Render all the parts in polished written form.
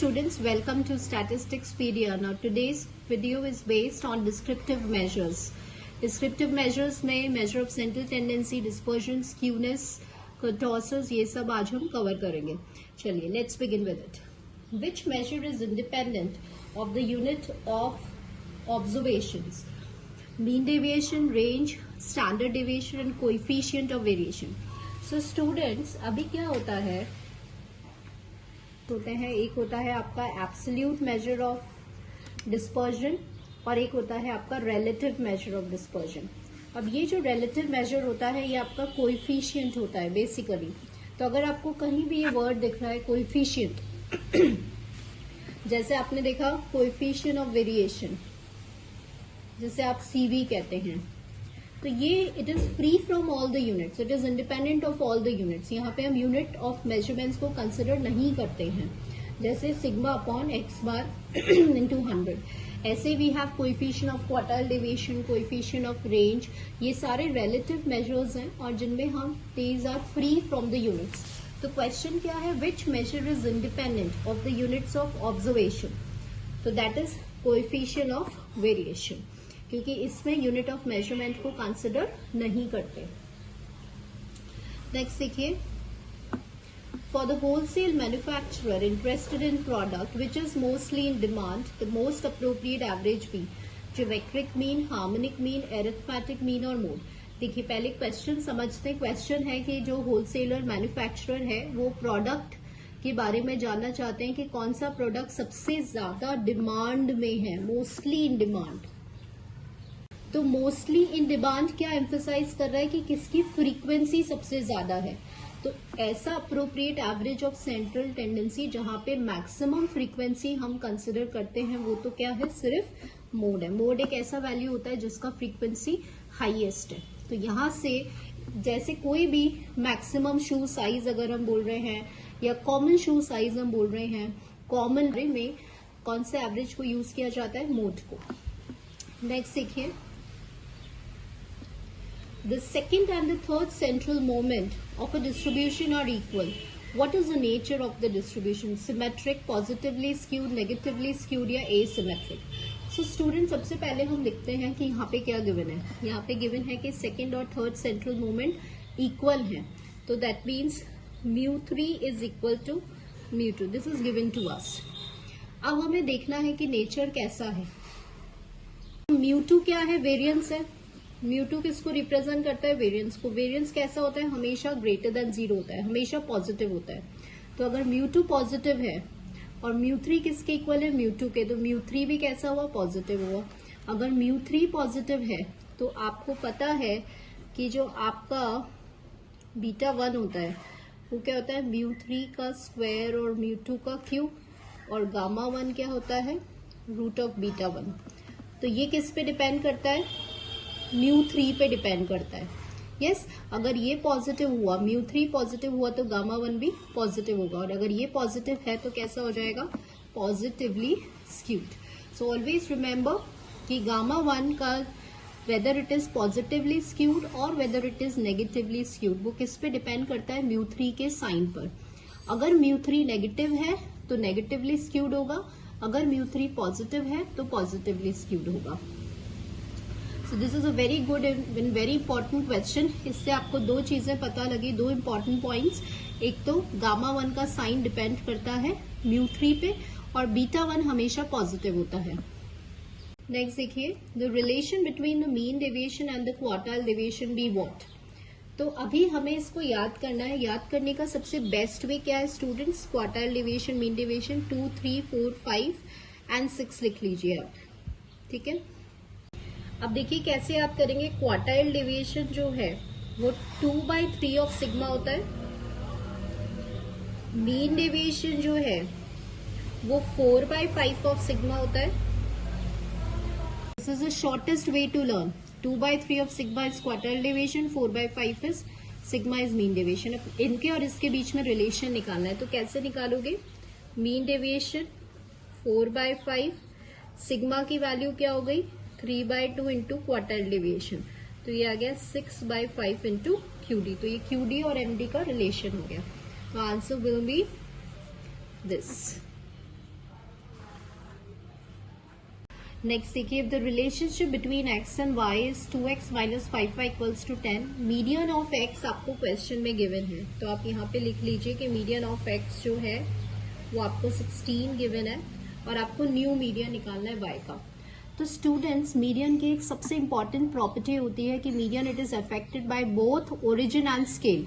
students, welcome to Statisticspedia. Now today's video is based on descriptive measures. Descriptive measures में measure of central tendency, dispersion, skewness, kurtosis, ये सब आज हम cover करेंगे. चलिए, let's begin with it. Which measure is independent of the unit of observations? Mean deviation, range, standard deviation and coefficient of variation. So students, अभी क्या होता है एक होता है आपका एब्सोल्यूट मेजर ऑफ डिस्पर्जन और एक होता है आपका रिलेटिव मेजर ऑफ डिस्पर्जन. अब ये जो रिलेटिव मेजर होता है ये आपका कोएफिशिएंट होता है बेसिकली. तो अगर आपको कहीं भी ये वर्ड दिख रहा है कोएफिशिएंट, जैसे आपने देखा कोएफिशिएंट ऑफ वेरिएशन, जैसे आप सीवी कहते हैं, तो ये it is free from all the units, it is independent of all the units. यहाँ पे हम यूनिट ऑफ मेजरमेंट्स को कंसिडर नहीं करते हैं. जैसे sigma upon x bar into 100, ऐसे we have coefficient of quartile deviation, coefficient of range. ये सारे रिलेटिव मेजर्स हैं और जिनमें हम these are free from the units. तो क्वेश्चन क्या है, which measure is independent of the units of observation? तो that is coefficient of variation, क्योंकि इसमें यूनिट ऑफ मेजरमेंट को कंसिडर नहीं करते. नेक्स्ट देखिए, for the wholesale manufacturer interested in product which is mostly in demand, the most appropriate average be geometric mean, harmonic mean, arithmetic mean और mode. देखिए पहले question समझते हैं. क्वेश्चन है कि जो होलसेलर मैन्युफैक्चरर है वो प्रोडक्ट के बारे में जानना चाहते हैं कि कौन सा प्रोडक्ट सबसे ज्यादा डिमांड में है, मोस्टली इन डिमांड. तो मोस्टली इन डिमांड क्या एम्फेसाइज कर रहा है कि किसकी फ्रीक्वेंसी सबसे ज्यादा है. तो ऐसा appropriate average of central tendency जहां पे मैक्सिमम फ्रीक्वेंसी हम कंसिडर करते हैं वो तो क्या है, सिर्फ मोड है. मोड एक ऐसा वैल्यू होता है जिसका फ्रीक्वेंसी हाईएस्ट है. तो यहां से जैसे कोई भी मैक्सिमम शू साइज अगर हम बोल रहे हैं या कॉमन शू साइज हम बोल रहे हैं, कॉमन में कौन से एवरेज को यूज किया जाता है, मोड को. नेक्स्ट देखिए, the second and the third central moment of a distribution are equal. What is the nature of the distribution? Symmetric, positively skewed, negatively skewed या asymmetric? So students, सबसे पहले हम लिखते हैं कि यहाँ पे क्या गिवन है. यहाँ पे गिवन है कि सेकेंड और थर्ड सेंट्रल मोमेंट इक्वल है. तो that means μ3 is equal to μ2. This is given to us. अब हमें देखना है कि नेचर कैसा है. μ2 क्या है, वेरियंस है. μ2 किसको रिप्रेजेंट करता है, वेरियंस को. वेरियंस कैसा होता है, हमेशा ग्रेटर देन 0 होता है, हमेशा पॉजिटिव होता है. तो अगर μ2 पॉजिटिव है और μ3 किसके इक्वल है, μ2 के, तो μ3 भी कैसा हुआ, पॉजिटिव हुआ. अगर μ3 पॉजिटिव है तो आपको पता है कि जो आपका β1 होता है वो क्या होता है, μ3 का स्क्वायर और μ2 का क्यूब, और γ1 क्या होता है, रूट ऑफ β1. तो ये किस पे डिपेंड करता है, μ3 पे डिपेंड करता है. यस, अगर ये पॉजिटिव हुआ, μ3 पॉजिटिव हुआ तो γ1 भी पॉजिटिव होगा, और अगर ये पॉजिटिव है तो कैसा हो जाएगा, positively skewed. So always remember कि γ1 का whether it is positively skewed और whether it is negatively skewed, वो किस पे डिपेंड करता है, μ3 के साइन पर. अगर μ3 नेगेटिव है तो नेगेटिवली स्क्यूड होगा, अगर μ3 पॉजिटिव है तो पॉजिटिवली स्क्यूड होगा. So this is a very good and very important question. इससे आपको दो चीजें पता लगी, दो important points. एक तो γ1 का साइन डिपेंड करता है μ3 पे और β1 हमेशा पॉजिटिव होता है. नेक्स्ट देखिए, the relation between the mean deviation and the quartile deviation be what? तो अभी हमें इसको याद करना है. याद करने का सबसे बेस्ट वे क्या है students, quartile deviation, mean deviation 2, 3, 4, 5 and 6 लिख लीजिए आप. ठीक है, अब देखिए कैसे याद करेंगे. क्वार्टाइल डेविएशन जो है वो 2/3 ऑफ सिग्मा होता है. मीन डेविएशन जो है वो 4/5 ऑफ सिग्मा होता है. This is the shortest way to learn. 2/3 of sigma is quartile deviation, 4/5 is sigma is mean deviation. अब इनके और इसके बीच में रिलेशन निकालना है, तो कैसे निकालोगे, मीन डेविएशन 4/5, सिग्मा की वैल्यू क्या हो गई, 3/2 इंटू क्वार्टाइल डेविएशन, तो ये आ गया 6/5 इंटू QD. तो ये QD और MD का रिलेशन हो गया. तो answer will be this. Next देखिए, the relationship between x and y is 2x minus 5y equals to 10. Median of x आपको क्वेश्चन में गिवन है, तो आप यहाँ पे लिख लीजिए कि मीडियन ऑफ x जो है वो आपको 16 गिवन है और आपको न्यू मीडियन निकालना है y का. तो स्टूडेंट्स, मीडियन की एक सबसे इंपॉर्टेंट प्रॉपर्टी होती है कि median it is affected by both origin and scale.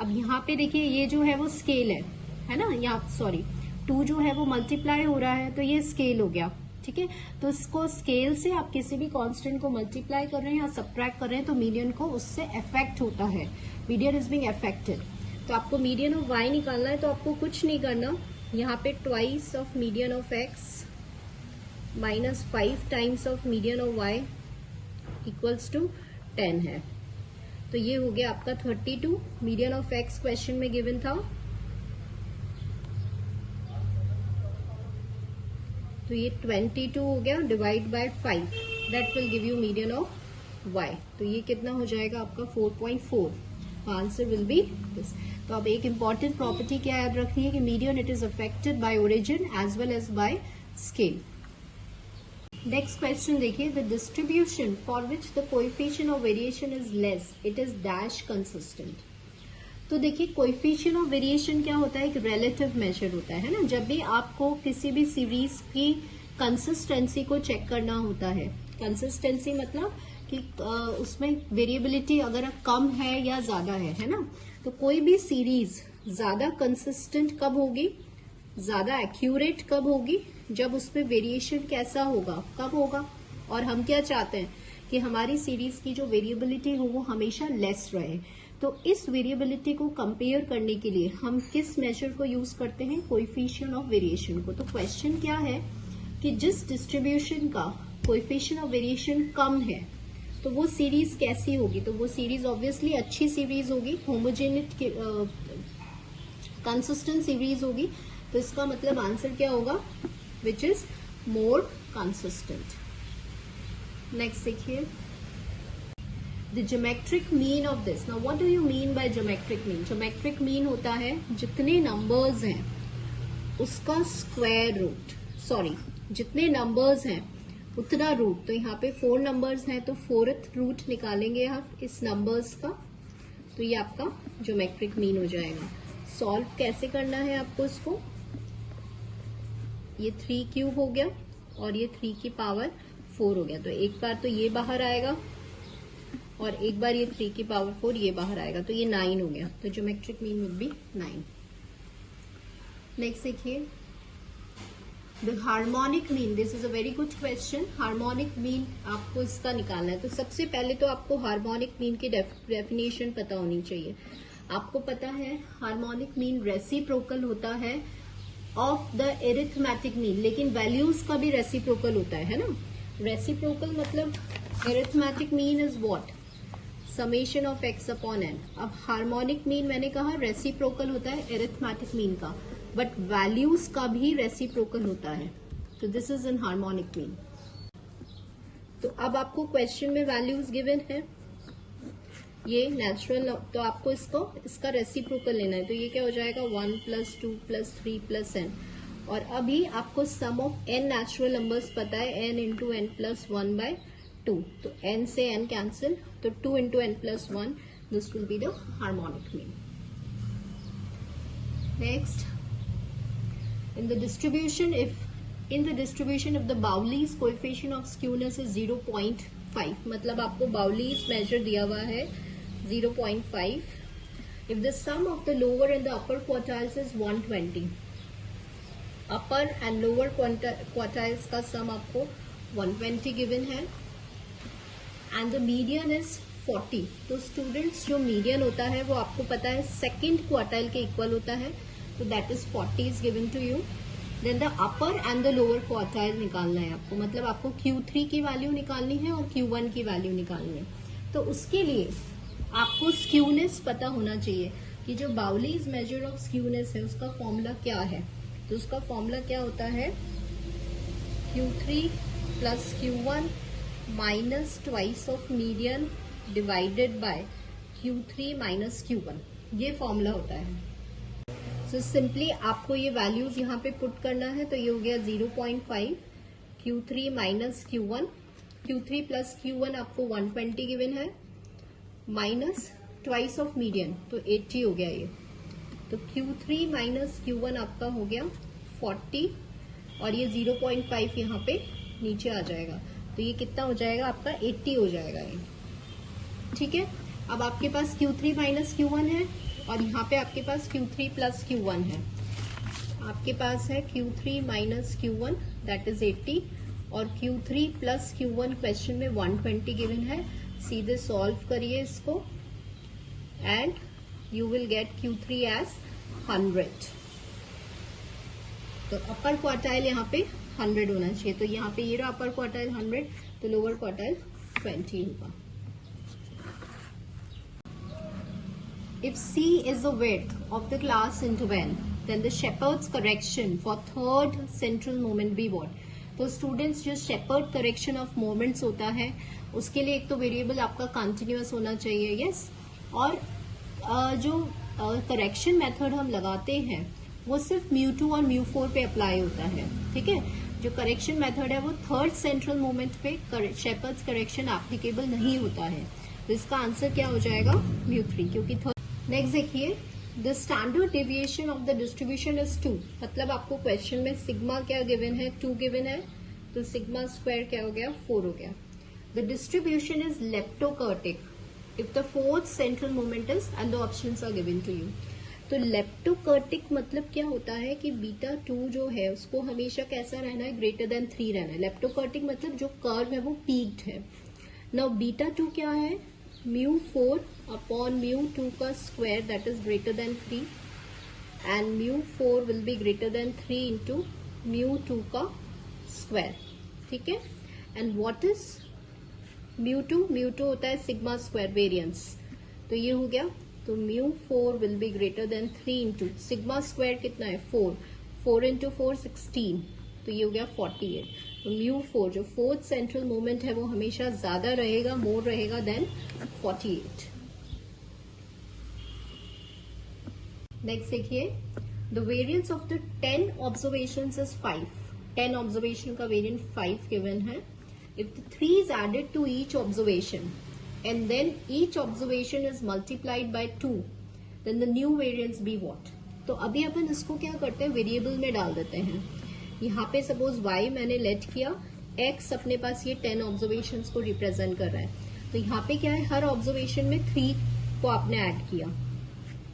अब यहाँ पे देखिए, ये जो है वो स्केल है ना, यहाँ सॉरी 2 जो है वो मल्टीप्लाई हो रहा है, तो ये स्केल हो गया. ठीक है, तो इसको स्केल से आप किसी भी कांस्टेंट को मल्टीप्लाई कर रहे हैं या सब्ट्रैक्ट कर रहे हैं तो मीडियन को उससे अफेक्ट होता है. Median is being affected. तो आपको मीडियन ऑफ y निकालना है, तो आपको कुछ नहीं करना, यहाँ पे twice of median of x minus 5 times of median of y equals to 10 है. तो ये हो गया आपका 32. मीडियन ऑफ x क्वेश्चन में गिवन था, तो ये 22 हो गया, divide by 5, that will give you median of y. तो ये कितना हो जाएगा आपका 4.4. Answer will be this. तो अब एक इंपॉर्टेंट प्रॉपर्टी क्या याद रखनी है कि median it is affected by origin as well as by scale. Next question देखिए, the distribution for which the coefficient of variation is less, it is dash consistent. तो देखिए, कोएफिशिएंट ऑफ वेरिएशन क्या होता है, एक रिलेटिव मेजर होता है ना. जब भी आपको किसी भी सीरीज की कंसिस्टेंसी को चेक करना होता है, कंसिस्टेंसी मतलब कि उसमें वेरिएबिलिटी अगर कम है या ज्यादा है ना. तो कोई भी सीरीज ज्यादा कंसिस्टेंट कब होगी, ज्यादा एक्यूरेट कब होगी, जब उसमें वेरिएशन कैसा होगा, कब होगा. और हम क्या चाहते हैं कि हमारी सीरीज की जो वेरिएबिलिटी हो वो हमेशा लेस रहे. तो इस वेरिएबिलिटी को कंपेयर करने के लिए हम किस मेजर को यूज करते हैं, कोएफिशिएंट ऑफ वेरिएशन को. तो क्वेश्चन क्या है कि जिस डिस्ट्रीब्यूशन का कोएफिशिएंट ऑफ वेरिएशन कम है तो वो सीरीज कैसी होगी. तो वो सीरीज ऑब्वियसली अच्छी सीरीज होगी, होमोजेनिट कंसिस्टेंट सीरीज होगी. तो इसका मतलब आंसर क्या होगा, which is more consistent. Next देखिए, the geometric mean of this. Now what do you mean by geometric mean. Geometric mean होता है जितने नंबर्स हैं उसका स्क्वायर रूट, सॉरी जितने नंबर्स हैं उतना रूट. तो यहाँ पे 4 नंबर्स हैं तो 4th रूट निकालेंगे आप इस नंबर्स का, तो ये आपका ज्योमेट्रिक मीन हो जाएगा. सॉल्व कैसे करना है आपको इसको, ये 3 क्यूब हो गया और ये 3 की पावर 4 हो गया. तो एक बार तो ये बाहर आएगा और एक बार ये 3 की पावर 4 ये बाहर आएगा, तो ये 9 हो गया. तो geometric mean will be 9. Next देखिए, the harmonic mean. This is a very good question. Harmonic mean आपको इसका निकालना है. तो सबसे पहले तो आपको हार्मोनिक मीन की डेफिनेशन पता होनी चाहिए. आपको पता है हार्मोनिक मीन रेसिप्रोकल होता है ऑफ द एरिथमेटिक मीन, लेकिन वैल्यूज का भी रेसिप्रोकल होता है ना. रेसिप्रोकल मतलब arithmetic mean is what, summation of x upon n. अब हार्मोनिक मीन मैंने कहा रेसिप्रोकल होता है एरिथमेटिक मीन का, बट वैल्यूज का भी रेसिप्रोकल होता है. तो this is in harmonic mean. तो अब आपको क्वेश्चन में वैल्यूज गिवन है, ये नेचुरल, तो आपको इसका रेसिप्रोकल लेना है. तो ये क्या हो जाएगा 1 + 2 + 3 + n. और अभी आपको सम ऑफ n नेचुरल नंबर्स पता है, n × n + 1/2. तो n से n कैंसिल, तो 2 × n + 1, this will be the harmonic mean. Next, in the distribution if the Bowley's coefficient of skewness is 0.5, मतलब आपको Bowley's measure दिया हुआ है 0.5. if the sum of the lower and the upper quartiles is 120, upper and lower quartiles का sum आपको 120 given है, and the median is 40. तो students जो मीडियन होता है वो आपको पता है सेकेंड क्वार्टाइल के इक्वल होता है, तो that is 40 is given to you. Then the upper and the lower quartile निकालना है आपको, मतलब आपको Q3 की वैल्यू निकालनी है और Q1 की वैल्यू निकालनी है. तो उसके लिए आपको स्क्यूनेस पता होना चाहिए कि जो बाउलीज मेजर ऑफ स्क्यूनेस है उसका फॉर्मूला क्या है. तो उसका फॉर्मूला क्या होता है, Q3 + Q1 minus twice of median divided by Q3 - Q1, ये फॉर्मूला होता है. सो सिंपली आपको ये वैल्यूज यहाँ पे पुट करना है. तो ये हो गया 0.5 Q3 minus Q1, Q3 plus Q1 आपको 120 गिवन है, माइनस ट्वाइस ऑफ मीडियन तो 80 हो गया ये। तो Q3 माइनस Q1 आपका हो गया 40 और ये 0.5 यहाँ पे नीचे आ जाएगा, तो ये कितना हो जाएगा आपका 80 हो जाएगा ये। ठीक है, अब आपके पास Q3 माइनस Q1 है और यहाँ पे आपके पास Q3 प्लस Q1 है। आपके पास है Q3 minus Q1 that is 80 और Q3 प्लस Q1 क्वेश्चन में 120 गिवन है। सीधे सॉल्व करिए इसको and you will get Q3 as 100। तो अपर क्वार्टाइल यहाँ पे 100 होना चाहिए, तो यहाँ पे ये रहा अपर क्वार्टाइल 100, तो लोअर क्वार्टाइल 20 होगा। If C is the width of the class interval, then the Shepard's correction for third central moment be what? तो स्टूडेंट्स जो शेपर्ड करेक्शन ऑफ मोमेंट्स होता है उसके लिए एक तो वेरिएबल आपका कंटिन्यूअस होना चाहिए, यस, और जो करेक्शन मेथड हम लगाते हैं वो सिर्फ μ2 और μ4 पे अप्लाई होता है। ठीक है, जो करेक्शन मेथड है वो थर्ड सेंट्रल मोमेंट पे शेपर्ड्स करेक्शन एप्लीकेबल नहीं होता है, तो इसका आंसर क्या हो जाएगा μ3, क्योंकि नेक्स्ट देखिए, the standard deviation of the distribution is 2, मतलब आपको क्वेश्चन में सिग्मा क्या गिवन है, 2 गिवन है, तो सिग्मा स्क्वायर क्या हो गया 4 हो गया। The distribution is leptokurtic if the fourth central moment is and the options are given to you. तो लेप्टोकर्टिक मतलब क्या होता है कि बीटा 2 जो है उसको हमेशा कैसा रहना है, ग्रेटर देन 3 रहना है। लेप्टोकर्टिक मतलब जो कर्व है वो पीक्ड है। नाउ बीटा 2 क्या है, μ4 अपॉन μ2 का square that is greater than 3 and μ4 will be greater than 3 into μ2 का स्क्वायर। ठीक है, एंड व्हाट इज μ2 होता है सिग्मा स्क्वायर वेरिएंस, तो ये हो गया, तो μ4 will be greater than 3 into sigma square कितना है 4 इंटू 4 16, तो ये हो गया 48। तो μ4 जो फोर्थ सेंट्रल मोमेंट है वो हमेशा ज्यादा रहेगा, मोर रहेगा देन 48। नेक्स्ट देखिए, the variance of the 10 observations is 5। 10 observation का वेरिएंट 5 गिवन है। If the 3 is added to each observation and then each observation is multiplied by 2, then the new variance be what. तो अभी अपन इसको क्या करते हैं, variable में डाल देते हैं। यहाँ पे सपोज y मैंने लेट किया, x अपने पास ये 10 ऑब्जर्वेशंस को रिप्रेजेंट कर रहा है, तो यहाँ पे क्या है, हर ऑब्जर्वेशन में 3 को आपने ऐड किया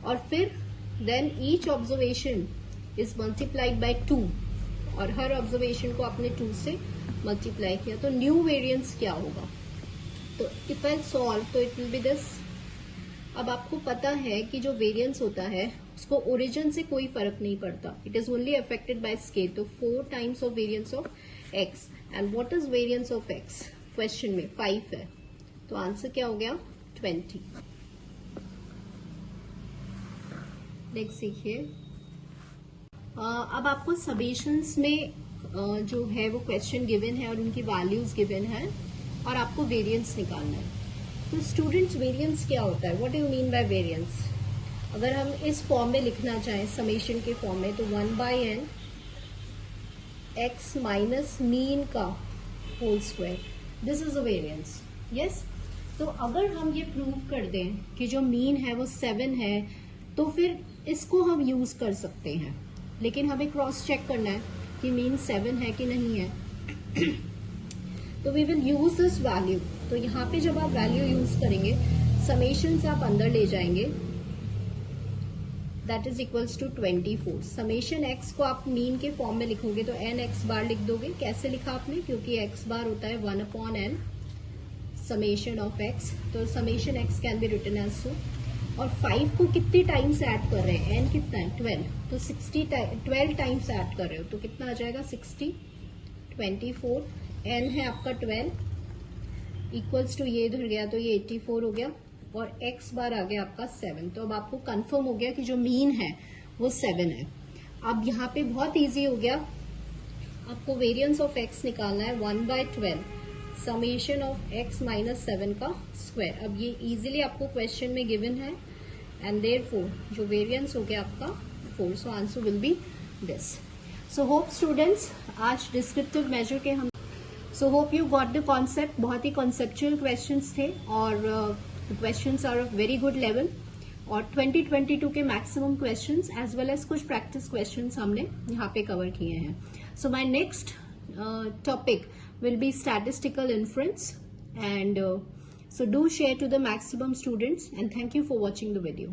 और फिर then each observation is multiplied by 2 और हर ऑब्जर्वेशन को आपने 2 से मल्टीप्लाई किया, तो न्यू वेरिएंस क्या होगा। तो इफ आई सॉल्व तो इट विल बी दिस। अब आपको पता है कि जो वेरिएंस होता है उसको ओरिजिन से कोई फर्क नहीं पड़ता, it is only affected by scale. तो 4 times of variance of x and what is variance of x, question में 5 है, तो आंसर क्या हो गया 20। नेक्स्ट देखिए, अब आपको समेशंस में जो है वो क्वेश्चन गिवन है और उनकी वैल्यूज गिवन है और आपको वेरिएंस निकालना है। तो स्टूडेंट्स वेरिएंस क्या होता है, what do you mean bye variance. अगर हम इस फॉर्म में लिखना चाहें समेशन के फॉर्म में, तो 1/n x माइनस मीन का whole square, this is a variance, yes. तो अगर हम ये प्रूव कर दें कि जो मीन है वो 7 है, तो फिर इसको हम यूज कर सकते हैं, लेकिन हमें क्रॉस चेक करना है कि मीन 7 है कि नहीं है। तो we will use this value. तो यहाँ पे जब आप वैल्यू यूज करेंगे, समेशंस आप अंदर ले जाएंगे, that is equals to 24। Summation x को आप मीन के फॉर्म में लिखोगे तो n x बार लिख दोगे। कैसे लिखा आपने, क्योंकि x बार होता है 1/n समेशन ऑफ x, तो summation x can be written as so. और 5 को कितनी टाइम्स ऐड कर रहे हैं, n कितना है 12, तो 12 टाइम्स ऐड कर रहे हो, तो कितना आ जाएगा 60, 24, n है आपका 12 इक्वल्स टू ये इधर गया तो ये 84 हो गया और x बार आ गया आपका 7। तो अब आपको कंफर्म हो गया कि जो मीन है वो 7 है। अब यहाँ पे बहुत इजी हो गया, आपको वेरिएंस ऑफ x निकालना है 1/12 समेशन ऑफ x माइनस 7 का स्क्वायर। अब ये इजीली आपको क्वेश्चन में गिवन है एंड देयरफॉर जो वेरिएंस हो गया आपका 4, so answer will be this. So hope students आज डिस्क्रिप्टिव मेजर के हम so hope you got the concept. बहुत ही कॉन्सेप्चुअल क्वेश्चंस थे और questions are of very good level. और 2022 के maximum questions as well as कुछ प्रैक्टिस क्वेश्चंस हमने यहाँ पे कवर किए हैं. So my next topic will be statistical inference. And so do share to the maximum students, and thank you for watching the video.